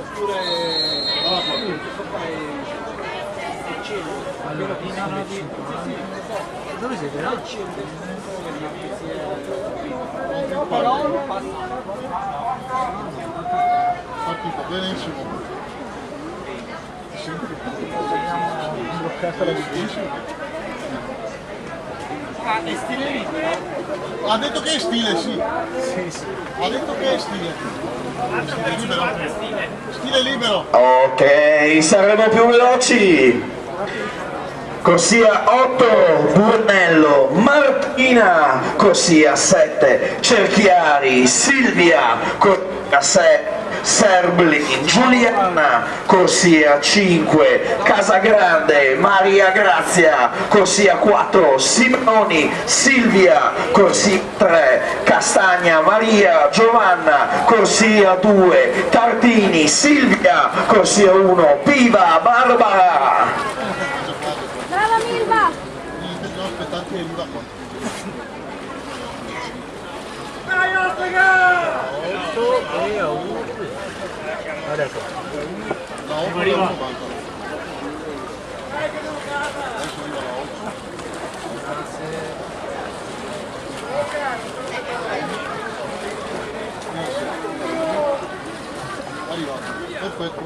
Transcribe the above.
oppure Allora, dove siete? No? Partito benissimo. Bloccata la difficile. Ah, è stile libero? Ha detto che è stile, sì. Sì, sì. Ha detto che è stile. Stile libero. Stile libero. Ok, saremo più veloci. Corsia 8, Brunello, Martina, corsia 7, Cerchiari, Silvia, corsia 6, Serblin, Giuliana, corsia 5, Casagrande, Maria Grazia, corsia 4, Simoni, Silvia, corsia 3, Castagna, Maria, Giovanna, corsia 2, Tartini, Silvia, corsia 1, Piva, Barbara. Brava Milva! Niente, devo aspettare che arriva qua. Dai, Ottega! 8 e 1. Adesso. La 8 e la 90. Adesso arriva la 8. Arrivato. Perfetto.